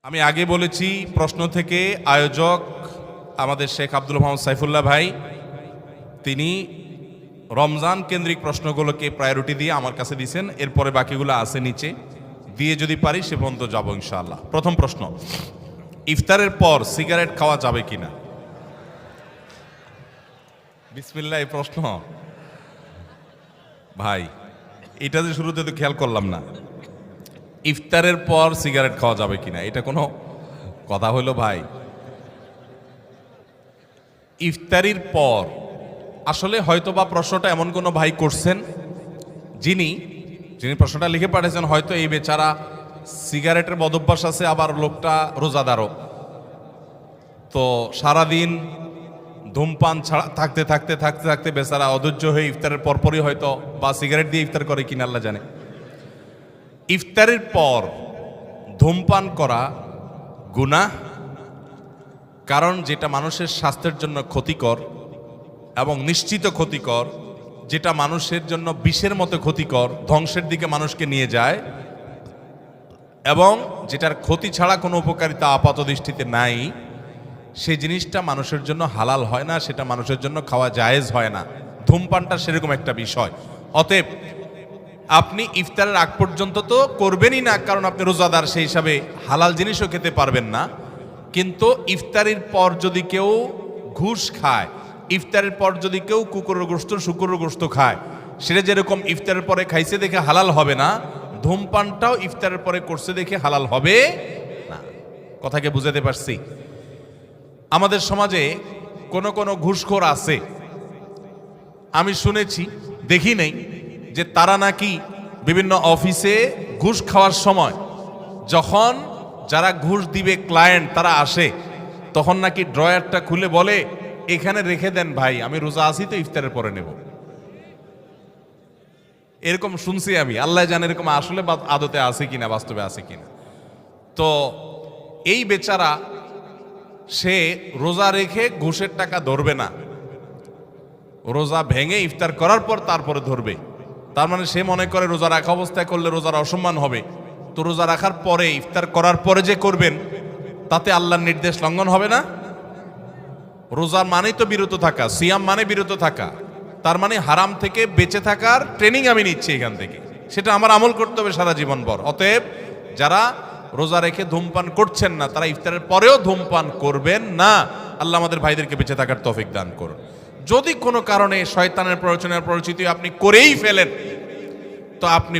আমি আগে বলেছি প্রশ্ন থেকে আয়োজক আমাদের শেখ আব্দুল মোহাম্মদ সাইফুল্লাহ ভাই তিনি রমজান কেন্দ্রিক প্রশ্নগুলোকে প্রায়োরিটি দিয়ে আমার কাছে দিয়েছেন। এরপরে বাকিগুলো আছে নিচে দিয়ে যদি পারি সে পর্যন্ত যাবো ইনশাআল্লাহ। প্রথম প্রশ্ন, ইফতারের পর সিগারেট খাওয়া যাবে কিনা? বিসমিল্লাহ। এই প্রশ্ন ভাই এটা যে শুরুতে তো খেয়াল করলাম না, ইফতারের পর সিগারেট খাওয়া যাবে কিনা, এটা কোনো কথা হলো ভাই? ইফতারির পর আসলে হয়তোবা প্রশ্নটা এমন কোনো ভাই করছেন যিনি প্রশ্নটা লিখে পাঠিয়েছেন, হয়তো এই বেচারা সিগারেটের বদভ্যাস আছে, আবার লোকটা রোজাদারও, তো সারাদিন ধূমপান ছাড়া থাকতে থাকতে থাকতে থাকতে বেচারা অধৈর্য হয়ে ইফতারের পরপরই হয়তো বা সিগারেট দিয়ে ইফতার করে কিনা আল্লাহ জানে। ইফতারের পর ধূমপান করা গুনাহ, কারণ যেটা মানুষের স্বাস্থ্যের জন্য ক্ষতিকর এবং নিশ্চিত ক্ষতিকর, যেটা মানুষের জন্য বিষের মতো ক্ষতিকর, ধ্বংসের দিকে মানুষকে নিয়ে যায়, এবং যেটার ক্ষতি ছাড়া কোনো উপকারিতা আপাত দৃষ্টিতে নাই, সেই জিনিসটা মানুষের জন্য হালাল হয় না, সেটা মানুষের জন্য খাওয়া জায়েজ হয় না। ধূমপানটা সেরকম একটা বিষয়। অতএব আপনি ইফতারের আগ পর্যন্ত তো করবেনই না, কারণ আপনি রোজাদার, সেই হিসাবে হালাল জিনিসও খেতে পারবেন না। কিন্তু ইফতারির পর যদি কেউ ঘুষ খায়, ইফতারের পর যদি কেউ কুকুরের গোশত শুকুরের গোশত খায়, সেটা যেরকম ইফতারের পরে খাইছে দেখে হালাল হবে না, ধূমপানটাও ইফতারের পরে করছে দেখে হালাল হবে না। কথাকে বুঝাতে পারছি? আমাদের সমাজে কোন কোন ঘুষখোর আছে, আমি শুনেছি, দেখি নেই, যে তারা নাকি বিভিন্ন অফিসে ঘুষ খাওয়ার সময় যখন যারা ঘুষ দিবে ক্লায়েন্ট তারা আসে, তখন নাকি ড্রয়ারটা খুলে বলে, এখানে রেখে দেন ভাই, আমি রোজা আছি তো ইফতারের পরে নেব। এরকম শুনছি আমি, আল্লাহ জানে এরকম আসলে আদতে আছে কিনা, বাস্তবে আছে কিনা। তো এই বেচারা সে রোজা রেখে ঘুষের টাকা ধরবে না, রোজা ভেঙে ইফতার করার পর তারপরে ধরবে। তার মানে সে মনে করে রোজা রাখা অবস্থায় করলে রোজার অসম্মান হবে, তো রোজা রাখার পরে ইফতার করার পরে যে করবেন তাতে আল্লাহর নির্দেশ লঙ্ঘন হবে না? রোজার মানেই তো বিরত থাকা, সিয়াম মানে বিরত থাকা, তার মানে হারাম থেকে বেঁচে থাকার ট্রেনিং আমি নিচ্ছি এখান থেকে, সেটা আমার আমল করতে হবে সারা জীবন ভর। অতএব যারা রোজা রেখে ধূমপান করছেন না, তারা ইফতারের পরেও ধূমপান করবেন না। আল্লাহ আমাদের ভাইদেরকে বেঁচে থাকার তৌফিক দান করুন। যদি কোনো কারণে শয়তানের প্ররোচনার পরিচিতি আপনি করেই ফেলেন, তো আপনি